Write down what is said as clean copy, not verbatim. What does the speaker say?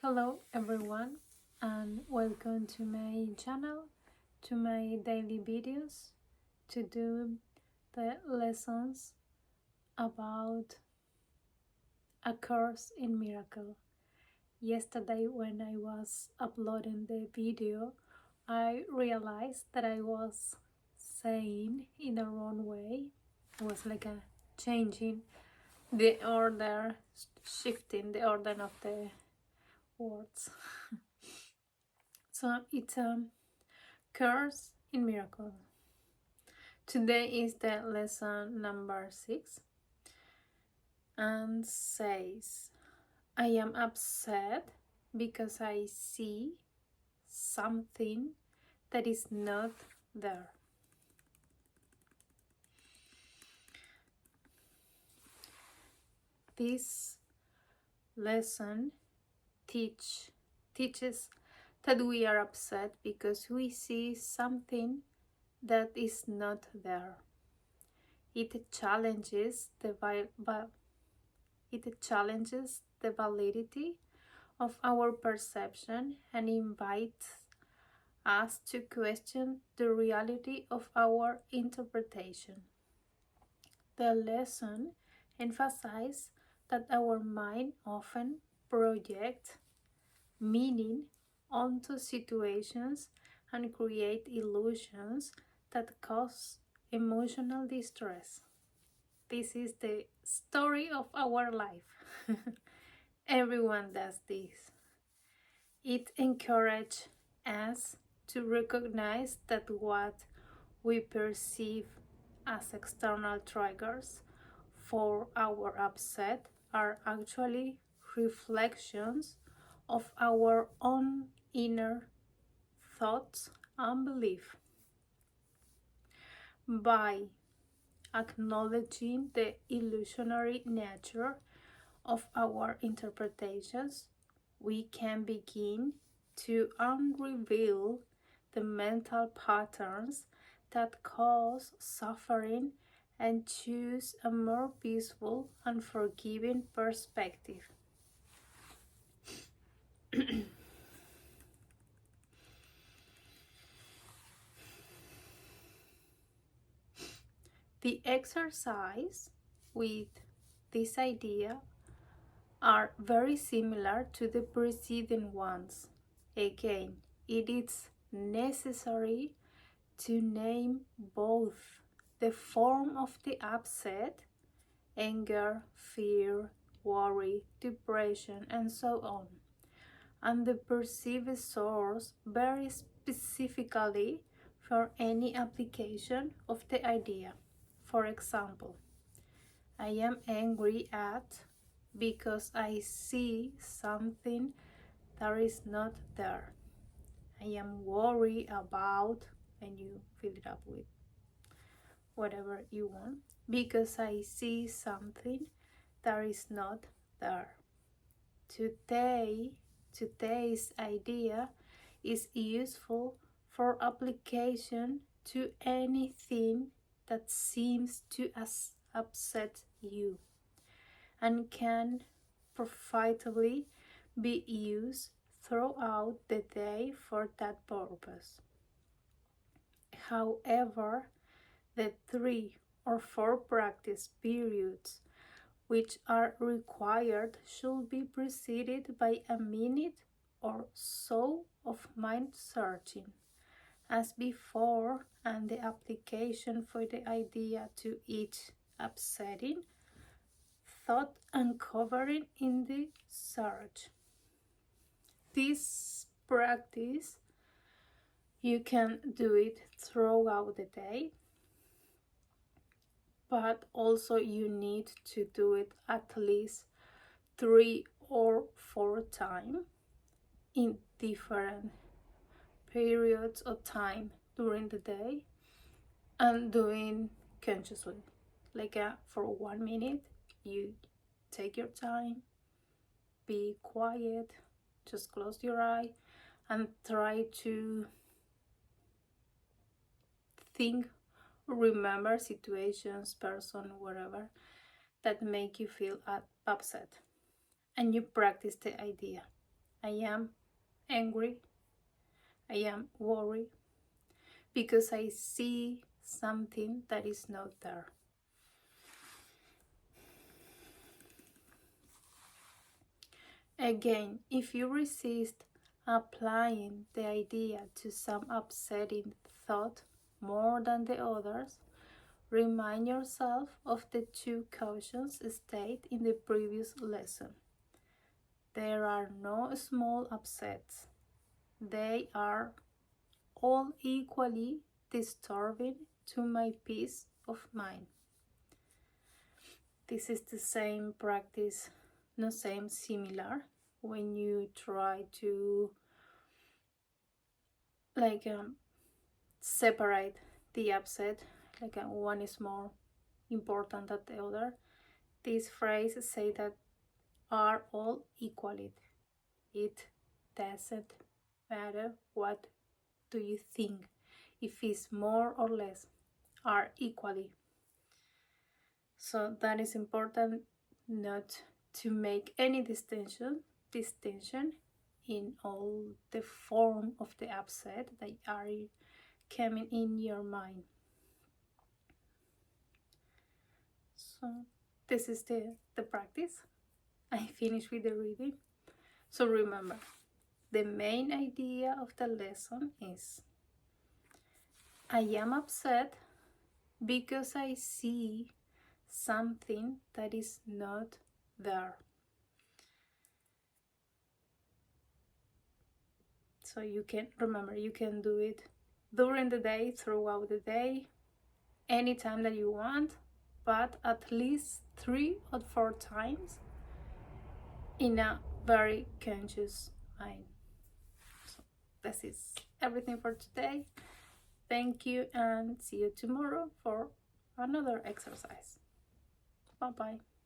Hello everyone and welcome to my channel, to my daily videos, to do the lessons about A Course in Miracle. Yesterday when I was uploading the video, I realized that I was saying in the wrong way. It was like a changing the order, shifting the order of the words. So it's a Course in Miracle. Today is the lesson number 6 and says, I am upset because I see something that is not there. This lesson teaches that we are upset because we see something that is not there. It challenges the validity of our perception and invites us to question the reality of our interpretation. The lesson emphasizes that our mind often projects meaning onto situations and create illusions that cause emotional distress. This is the story of our life. Everyone does this. It encourages us to recognize that what we perceive as external triggers for our upset are actually reflections of our own inner thoughts and beliefs. By acknowledging the illusionary nature of our interpretations, we can begin to unreveal the mental patterns that cause suffering and choose a more peaceful and forgiving perspective. The exercise with this idea are very similar to the preceding ones. Again, it is necessary to name both the form of the upset, anger, fear, worry, depression, and so on, and the perceived source very specifically for any application of the idea. For example, I am angry at because I see something that is not there. I am worried about, and you fill it up with whatever you want, because I see something that is not there. Today's idea is useful for application to anything that seems to upset you and can profitably be used throughout the day for that purpose. However, the 3 or 4 practice periods which are required should be preceded by a minute or so of mind searching, as before, and the application for the idea to each upsetting thought uncovering in the search. This practice, you can do it throughout the day, but also you need to do it at least 3 or 4 times in different periods of time during the day and doing consciously. Like for 1 minute, you take your time, be quiet, just close your eye and try to think, remember situations, person, whatever that make you feel upset, and you practice the idea. I am angry, I am worried, because I see something that is not there. Again, if you resist applying the idea to some upsetting thought more than the others, remind yourself of the two cautions stated in the previous lesson. There are no small upsets. They are all equally disturbing to my peace of mind. This is the same practice, no same similar, when you try to separate the upset, one is more important than the other. This phrase say that are all equally. It doesn't matter what do you think, if it's more or less, are equally. So that is important, not to make any distinction in all the form of the upset that are coming in your mind. So this is the practice. I finished with the reading. So remember, the main idea of the lesson is I am upset because I see something that is not there. So you can remember, you can do it during the day, throughout the day, anytime that you want, but at least 3 or 4 times in a very conscious mind. So this is everything for today. Thank you and see you tomorrow for another exercise. Bye bye.